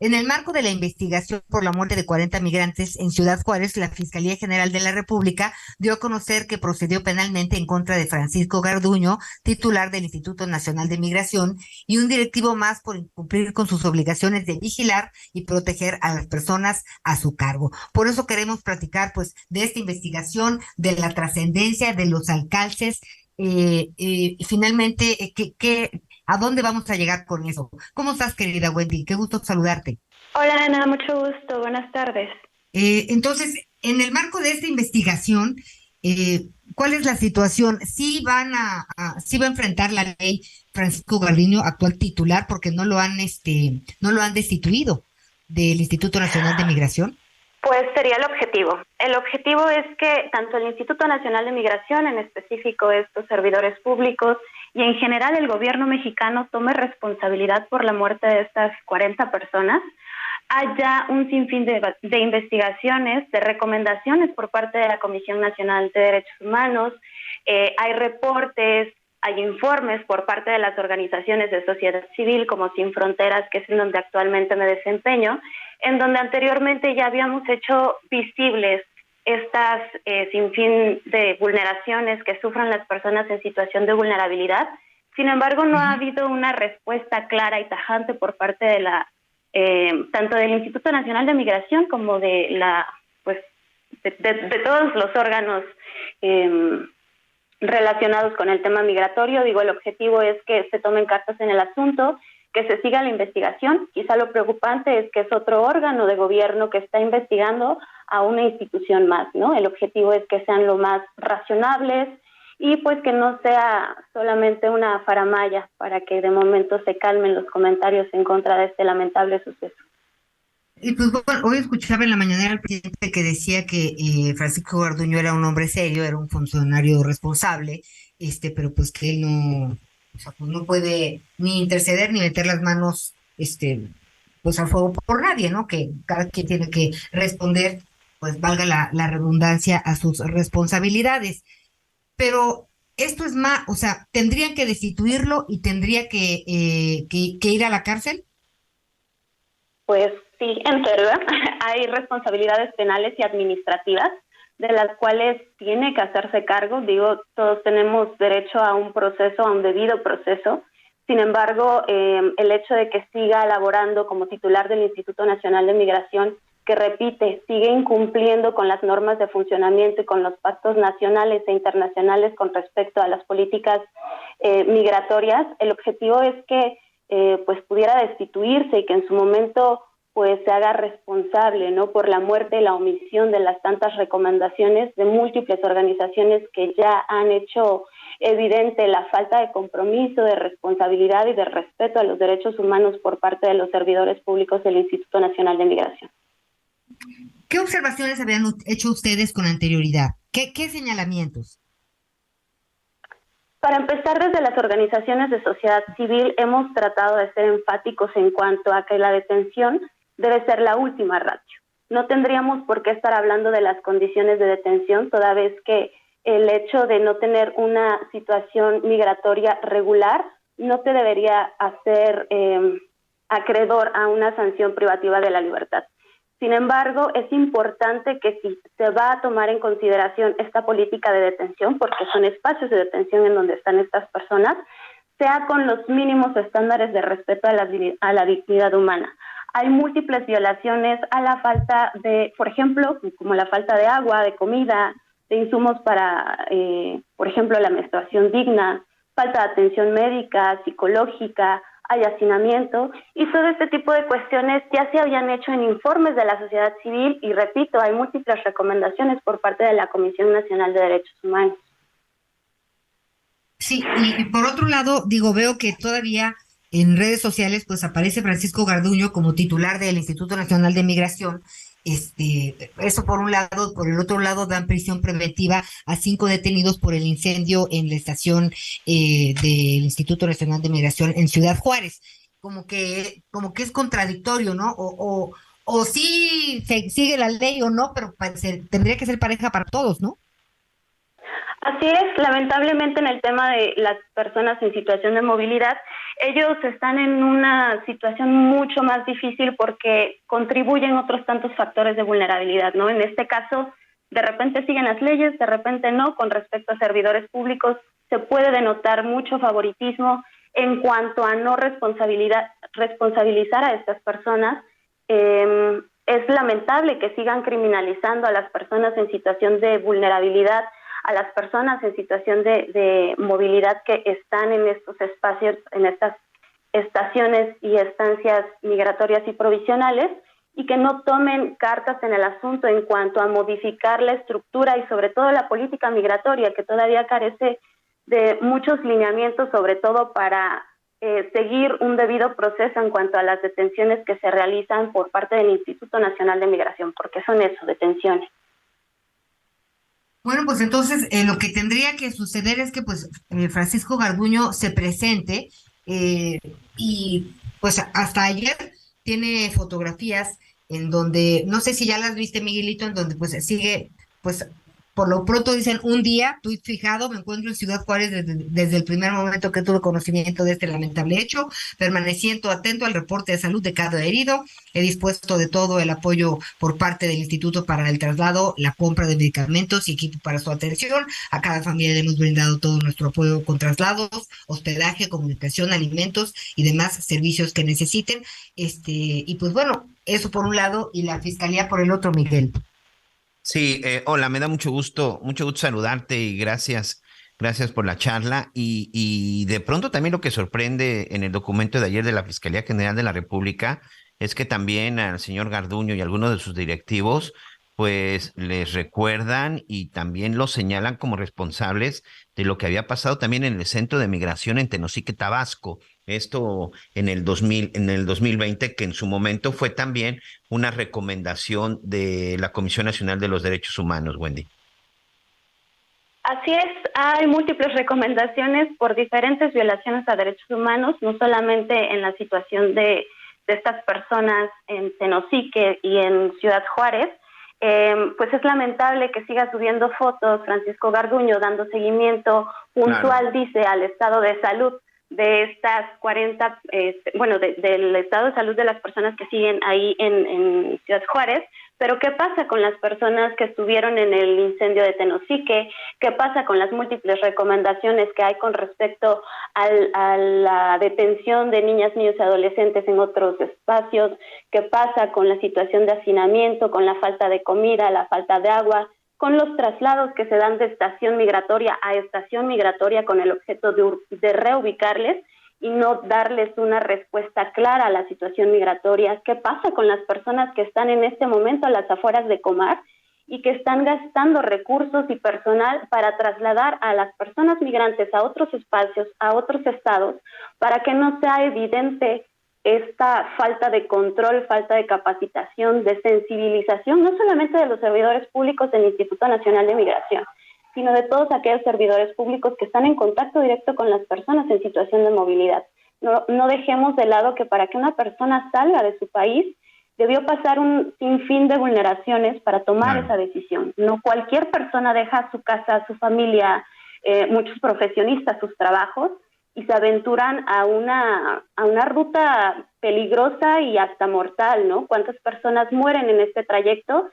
En el marco de la investigación por la muerte de 40 migrantes en Ciudad Juárez, la Fiscalía General de la República dio a conocer que procedió penalmente en contra de Francisco Garduño, titular del Instituto Nacional de Migración, y un directivo más por incumplir con sus obligaciones de vigilar y proteger a las personas a su cargo. Por eso queremos platicar, pues, de esta investigación, de la trascendencia de los alcances, y finalmente, ¿a dónde vamos a llegar con eso? ¿Cómo estás, querida Wendy? Qué gusto saludarte. Hola Ana, mucho gusto, buenas tardes. Entonces, en el marco de esta investigación, ¿cuál es la situación? ¿Sí va a enfrentar la ley Francisco Garduño, actual titular, porque no lo han destituido del Instituto Nacional de Migración? Pues sería el objetivo. El objetivo es que tanto el Instituto Nacional de Migración, en específico estos servidores públicos, y en general el gobierno mexicano tome responsabilidad por la muerte de estas 40 personas. Haya un sinfín de investigaciones, de recomendaciones por parte de la Comisión Nacional de Derechos Humanos, hay reportes, hay informes por parte de las organizaciones de sociedad civil como Sin Fronteras, que es en donde actualmente me desempeño, en donde anteriormente ya habíamos hecho visibles estas sinfín de vulneraciones que sufren las personas en situación de vulnerabilidad. Sin embargo, no ha Ujú. habido una respuesta clara y tajante por parte de tanto del Instituto Nacional de Migración como de pues de todos los órganos eh, relacionados con el tema migratorio. Digo, el objetivo es que se tomen cartas en el asunto, que se siga la investigación. Quizá lo preocupante es que es otro órgano de gobierno que está investigando a una institución más, ¿no? El objetivo es que sean lo más razonables y pues que no sea solamente una faramalla para que de momento se calmen los comentarios en contra de este lamentable suceso. Y pues bueno, hoy escuchaba en la mañanera al presidente que decía que Francisco Garduño era un hombre serio, era un funcionario responsable, pero pues que él no, o sea, pues no puede ni interceder ni meter las manos, pues al fuego por nadie, ¿no? Que cada quien tiene que responder, pues valga la redundancia, a sus responsabilidades. Pero esto es más, o sea, tendrían que destituirlo y tendría que ir a la cárcel. Pues sí, en teoría hay responsabilidades penales y administrativas de las cuales tiene que hacerse cargo. Digo, todos tenemos derecho a un proceso, a un debido proceso. Sin embargo, el hecho de que siga laborando como titular del Instituto Nacional de Migración, que repite, sigue incumpliendo con las normas de funcionamiento y con los pactos nacionales e internacionales con respecto a las políticas migratorias, el objetivo es que pues pudiera destituirse y que en su momento pues se haga responsable, ¿no?, por la muerte y la omisión de las tantas recomendaciones de múltiples organizaciones que ya han hecho evidente la falta de compromiso, de responsabilidad y de respeto a los derechos humanos por parte de los servidores públicos del Instituto Nacional de Migración. ¿Qué observaciones habían hecho ustedes con anterioridad? ¿Qué señalamientos? Para empezar, desde las organizaciones de sociedad civil hemos tratado de ser enfáticos en cuanto a que la detención debe ser la última ratio. No tendríamos por qué estar hablando de las condiciones de detención, toda vez que el hecho de no tener una situación migratoria regular no te debería hacer acreedor a una sanción privativa de la libertad. Sin embargo, es importante que si se va a tomar en consideración esta política de detención, porque son espacios de detención en donde están estas personas, sea con los mínimos estándares de respeto a la dignidad humana. Hay múltiples violaciones a la falta de, por ejemplo, como la falta de agua, de comida, de insumos para, por ejemplo, la menstruación digna, falta de atención médica, psicológica, hay hacinamiento, y todo este tipo de cuestiones ya se habían hecho en informes de la sociedad civil y repito, hay múltiples recomendaciones por parte de la Comisión Nacional de Derechos Humanos. Sí, y por otro lado, digo, veo que todavía en redes sociales pues aparece Francisco Garduño como titular del Instituto Nacional de Migración. Eso por un lado, por el otro lado dan prisión preventiva a 5 detenidos por el incendio en la estación del Instituto Nacional de Migración en Ciudad Juárez. Como que es contradictorio, ¿no? O sí se sigue la ley o no, pero tendría que ser pareja para todos, ¿no? Así es, lamentablemente en el tema de las personas en situación de movilidad, ellos están en una situación mucho más difícil porque contribuyen otros tantos factores de vulnerabilidad, ¿no? En este caso, de repente siguen las leyes, de repente no. Con respecto a servidores públicos, se puede denotar mucho favoritismo en cuanto a no responsabilizar a estas personas. Es lamentable que sigan criminalizando a las personas en situación de vulnerabilidad, a las personas en situación de movilidad que están en estos espacios, en estas estaciones y estancias migratorias y provisionales, y que no tomen cartas en el asunto en cuanto a modificar la estructura y sobre todo la política migratoria, que todavía carece de muchos lineamientos, sobre todo para seguir un debido proceso en cuanto a las detenciones que se realizan por parte del Instituto Nacional de Migración, porque son eso, detenciones. Bueno, pues entonces lo que tendría que suceder es que pues Francisco Garduño se presente eh, y pues hasta ayer tiene fotografías en donde, no sé si ya las viste, Miguelito, en donde pues sigue, pues por lo pronto dicen un día, tuit fijado, me encuentro en Ciudad Juárez desde el primer momento que tuve conocimiento de este lamentable hecho, permaneciendo atento al reporte de salud de cada herido, he dispuesto de todo el apoyo por parte del instituto para el traslado, la compra de medicamentos y equipo para su atención. A cada familia le hemos brindado todo nuestro apoyo con traslados, hospedaje, comunicación, alimentos y demás servicios que necesiten. Y pues bueno, eso por un lado y la fiscalía por el otro, Miguel. Sí, hola, me da mucho gusto saludarte y gracias por la charla. Y de pronto también lo que sorprende en el documento de ayer de la Fiscalía General de la República es que también al señor Garduño y algunos de sus directivos, pues les recuerdan y también los señalan como responsables de lo que había pasado también en el Centro de Migración en Tenosique, Tabasco. Esto en el 2020, que en su momento fue también una recomendación de la Comisión Nacional de los Derechos Humanos, Wendy. Así es, hay múltiples recomendaciones por diferentes violaciones a derechos humanos, no solamente en la situación de estas personas en Tenosique y en Ciudad Juárez. Pues es lamentable que siga subiendo fotos Francisco Garduño dando seguimiento puntual, claro, dice, al estado de salud de estas 40, del estado de salud de las personas que siguen ahí en Ciudad Juárez. Pero ¿qué pasa con las personas que estuvieron en el incendio de Tenosique? ¿Qué pasa con las múltiples recomendaciones que hay con respecto a la detención de niñas, niños y adolescentes en otros espacios? ¿Qué pasa con la situación de hacinamiento, con la falta de comida, la falta de agua, con los traslados que se dan de estación migratoria a estación migratoria con el objeto de reubicarles y no darles una respuesta clara a la situación migratoria? ¿Qué pasa con las personas que están en este momento a las afueras de Comar y que están gastando recursos y personal para trasladar a las personas migrantes a otros espacios, a otros estados, para que no sea evidente esta falta de control, falta de capacitación, de sensibilización, no solamente de los servidores públicos del Instituto Nacional de Migración, sino de todos aquellos servidores públicos que están en contacto directo con las personas en situación de movilidad? No dejemos de lado que para que una persona salga de su país debió pasar un sinfín de vulneraciones para tomar esa decisión. No cualquier persona deja su casa, su familia, muchos profesionistas, sus trabajos, y se aventuran a una ruta peligrosa y hasta mortal, ¿no? ¿Cuántas personas mueren en este trayecto?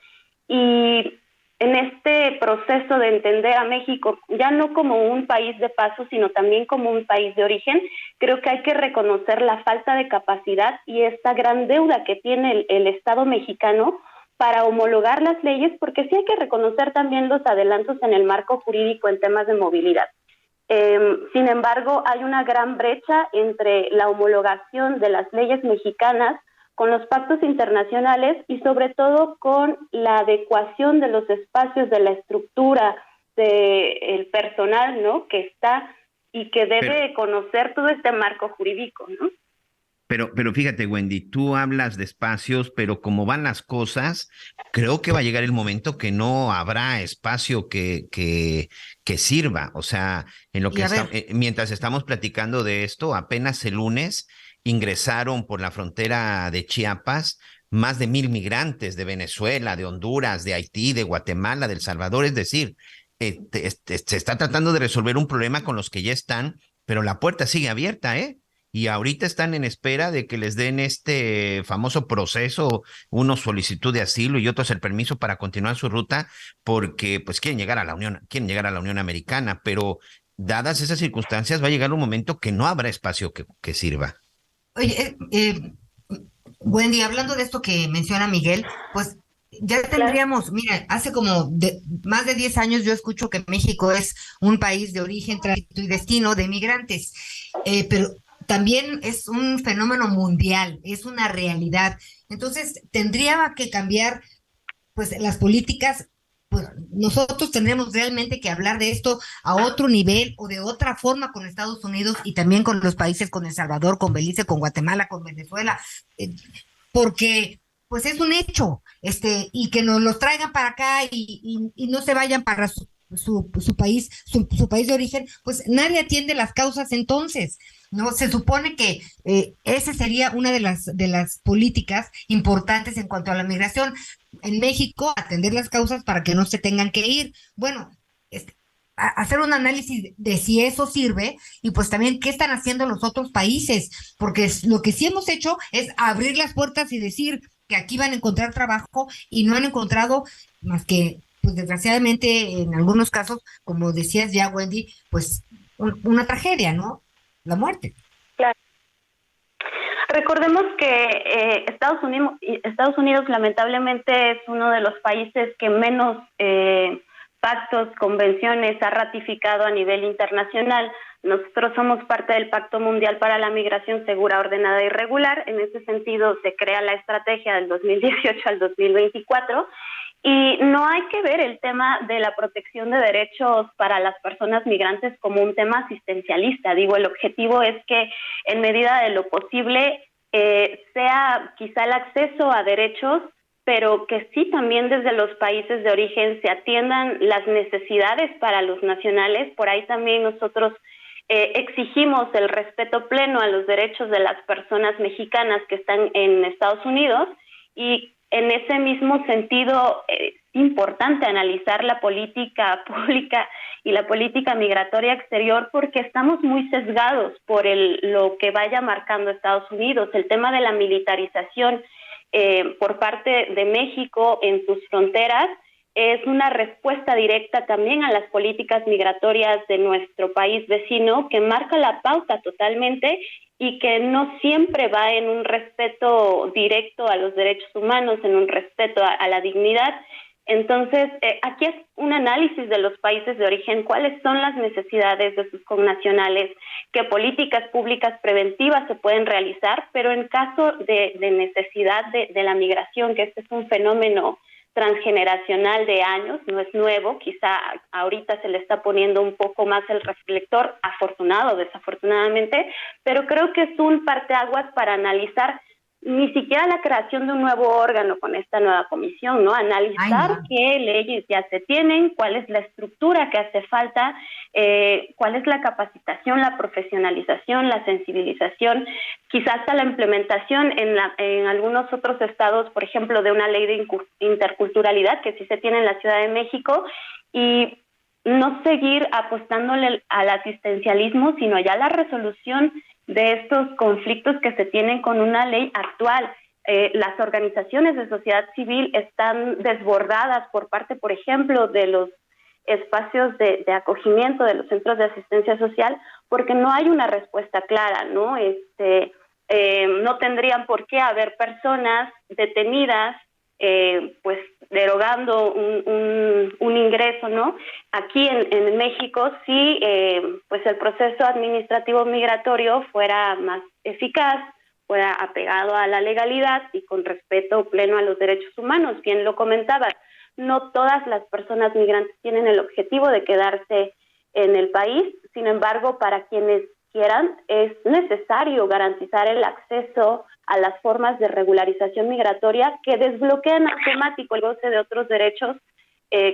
Y en este proceso de entender a México, ya no como un país de paso, sino también como un país de origen, creo que hay que reconocer la falta de capacidad y esta gran deuda que tiene el Estado mexicano para homologar las leyes, porque sí hay que reconocer también los adelantos en el marco jurídico en temas de movilidad. Sin embargo, hay una gran brecha entre la homologación de las leyes mexicanas con los pactos internacionales y sobre todo con la adecuación de los espacios, de la estructura, del personal, ¿no?, que está y que debe conocer todo este marco jurídico, ¿no? Pero fíjate, Wendy, tú hablas de espacios, pero como van las cosas, creo que va a llegar el momento que no habrá espacio que sirva. O sea, en lo que mientras estamos platicando de esto, apenas el lunes ingresaron por la frontera de Chiapas más de 1,000 migrantes de Venezuela, de Honduras, de Haití, de Guatemala, de El Salvador. Es decir, se está tratando de resolver un problema con los que ya están, pero la puerta sigue abierta, ¿eh? Y ahorita están en espera de que les den este famoso proceso, unos solicitud de asilo y otros el permiso para continuar su ruta, porque pues quieren llegar a la Unión Americana, pero dadas esas circunstancias va a llegar un momento que no habrá espacio que sirva. Oye, Wendy, hablando de esto que menciona Miguel, pues ya Claro. tendríamos, mira, hace como más de 10 años yo escucho que México es un país de origen, tránsito y destino de migrantes, pero también es un fenómeno mundial, es una realidad. Entonces, tendría que cambiar pues las políticas, pues nosotros tendremos realmente que hablar de esto a otro nivel o de otra forma con Estados Unidos y también con los países, con El Salvador, con Belice, con Guatemala, con Venezuela, eh, porque pues es un hecho, y que nos los traigan para acá y no se vayan para su país, su país de origen, pues nadie atiende las causas entonces. No, se supone que esa sería una de las políticas importantes en cuanto a la migración en México, atender las causas para que no se tengan que ir. Bueno, hacer un análisis de si eso sirve y pues también qué están haciendo los otros países, porque lo que sí hemos hecho es abrir las puertas y decir que aquí van a encontrar trabajo y no han encontrado más que, pues desgraciadamente en algunos casos, como decías ya, Wendy, pues una tragedia, ¿no? La muerte. Claro. Recordemos que Estados Unidos lamentablemente es uno de los países que menos pactos, convenciones ha ratificado a nivel internacional. Nosotros somos parte del Pacto Mundial para la Migración Segura, Ordenada y Regular. En ese sentido, se crea la estrategia del 2018 al 2024. Y no hay que ver el tema de la protección de derechos para las personas migrantes como un tema asistencialista. Digo, el objetivo es que en medida de lo posible sea quizá el acceso a derechos, pero que sí también desde los países de origen se atiendan las necesidades para los nacionales. Por ahí también nosotros exigimos el respeto pleno a los derechos de las personas mexicanas que están en Estados Unidos y en ese mismo sentido es importante analizar la política pública y la política migratoria exterior porque estamos muy sesgados por lo que vaya marcando Estados Unidos. El tema de la militarización por parte de México en sus fronteras es una respuesta directa también a las políticas migratorias de nuestro país vecino que marca la pauta totalmente y que no siempre va en un respeto directo a los derechos humanos, en un respeto a la dignidad. Entonces, aquí es un análisis de los países de origen, cuáles son las necesidades de sus connacionales, qué políticas públicas preventivas se pueden realizar, pero en caso de necesidad de la migración, que este es un fenómeno transgeneracional de años, no es nuevo, quizá ahorita se le está poniendo un poco más el reflector, afortunado o desafortunadamente, pero creo que es un parteaguas para analizar ni siquiera la creación de un nuevo órgano con esta nueva comisión, ¿no? Ay, Analizar no. qué leyes ya se tienen, cuál es la estructura que hace falta, cuál es la capacitación, la profesionalización, la sensibilización, quizás hasta la implementación en algunos otros estados, por ejemplo, de una ley de interculturalidad que sí se tiene en la Ciudad de México y no seguir apostándole al asistencialismo, sino ya la resolución de estos conflictos que se tienen con una ley actual. Las organizaciones de sociedad civil están desbordadas por parte, por ejemplo, de los espacios de acogimiento de los centros de asistencia social, porque no hay una respuesta clara, ¿no? No tendrían por qué haber personas detenidas pues derogando un ingreso, ¿no? Aquí en México, si pues el proceso administrativo migratorio fuera más eficaz, fuera apegado a la legalidad y con respeto pleno a los derechos humanos. Bien lo comentabas, no todas las personas migrantes tienen el objetivo de quedarse en el país, sin embargo, para quienes quieran, es necesario garantizar el acceso a las formas de regularización migratoria que desbloquean automático el goce de otros derechos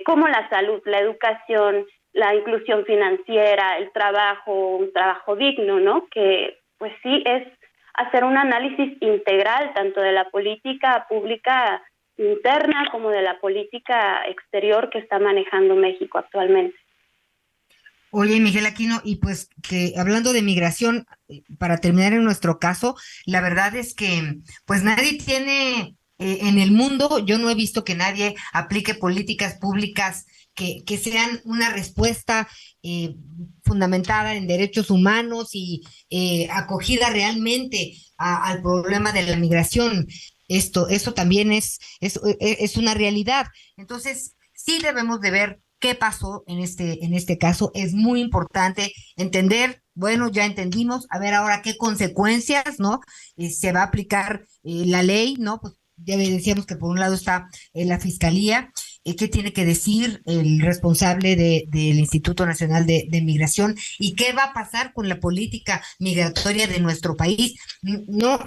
como la salud, la educación, la inclusión financiera, el trabajo, un trabajo digno, ¿no? Que pues sí es hacer un análisis integral tanto de la política pública interna como de la política exterior que está manejando México actualmente. Oye, Miguel Aquino, y pues que hablando de migración, para terminar en nuestro caso, la verdad es que pues nadie tiene en el mundo, yo no he visto que nadie aplique políticas públicas que sean una respuesta fundamentada en derechos humanos y acogida realmente al problema de la migración. Esto también es una realidad. Entonces, sí debemos de ver qué pasó en este caso. Es muy importante entender, bueno, ya entendimos, a ver ahora qué consecuencias, ¿no? Se va a aplicar la ley, ¿no? Pues ya decíamos que por un lado está la Fiscalía, qué tiene que decir el responsable del Instituto Nacional de Migración y qué va a pasar con la política migratoria de nuestro país. No,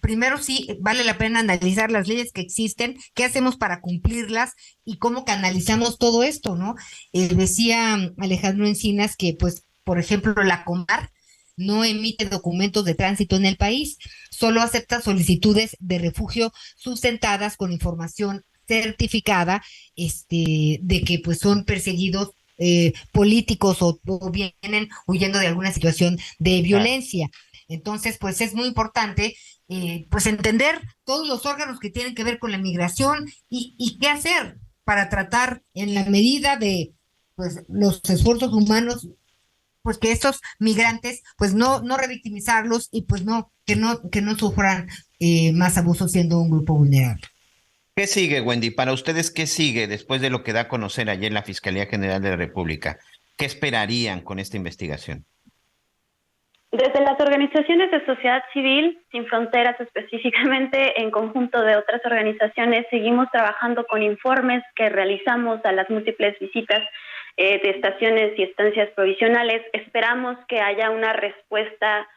primero sí vale la pena analizar las leyes que existen, qué hacemos para cumplirlas y cómo canalizamos todo esto, ¿no? Decía Alejandro Encinas que, pues, por ejemplo, la Comar no emite documentos de tránsito en el país, solo acepta solicitudes de refugio sustentadas con información certificada, de que pues son perseguidos políticos o vienen huyendo de alguna situación de Claro. violencia. Entonces, pues es muy importante pues entender todos los órganos que tienen que ver con la migración y qué hacer para tratar en la medida de pues los esfuerzos humanos, pues que estos migrantes, pues no revictimizarlos y pues que no sufran más abusos siendo un grupo vulnerable. ¿Qué sigue, Wendy? Para ustedes, ¿qué sigue después de lo que da a conocer ayer la Fiscalía General de la República? ¿Qué esperarían con esta investigación? Desde las organizaciones de sociedad civil, Sin Fronteras específicamente, en conjunto de otras organizaciones, seguimos trabajando con informes que realizamos a las múltiples visitas de estaciones y estancias provisionales. Esperamos que haya una respuesta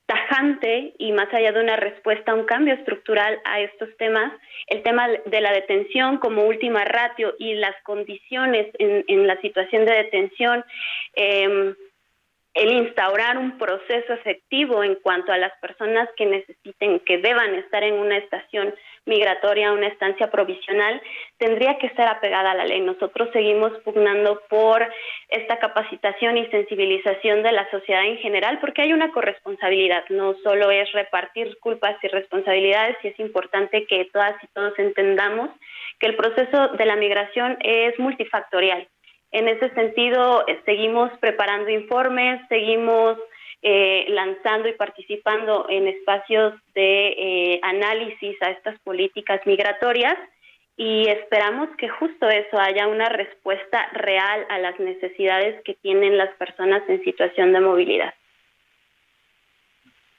tajante y más allá de una respuesta, un cambio estructural a estos temas. El tema de la detención como última ratio y las condiciones en la situación de detención, el instaurar un proceso efectivo en cuanto a las personas que necesiten, que deban estar en una estación migratoria, una estancia provisional, tendría que ser apegada a la ley. Nosotros seguimos pugnando por esta capacitación y sensibilización de la sociedad en general, porque hay una corresponsabilidad, no solo es repartir culpas y responsabilidades, y es importante que todas y todos entendamos que el proceso de la migración es multifactorial. En ese sentido, seguimos preparando informes, seguimos lanzando y participando en espacios de análisis a estas políticas migratorias y esperamos que justo eso haya una respuesta real a las necesidades que tienen las personas en situación de movilidad.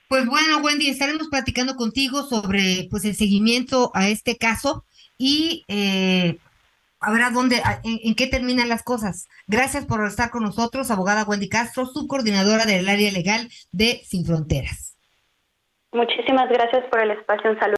Pues bueno, Wendy, estaremos platicando contigo sobre pues el seguimiento a este caso y a ver en qué terminan las cosas. Gracias por estar con nosotros, abogada Wendy Castro, subcoordinadora del área legal de Sin Fronteras. Muchísimas gracias por el espacio en salud.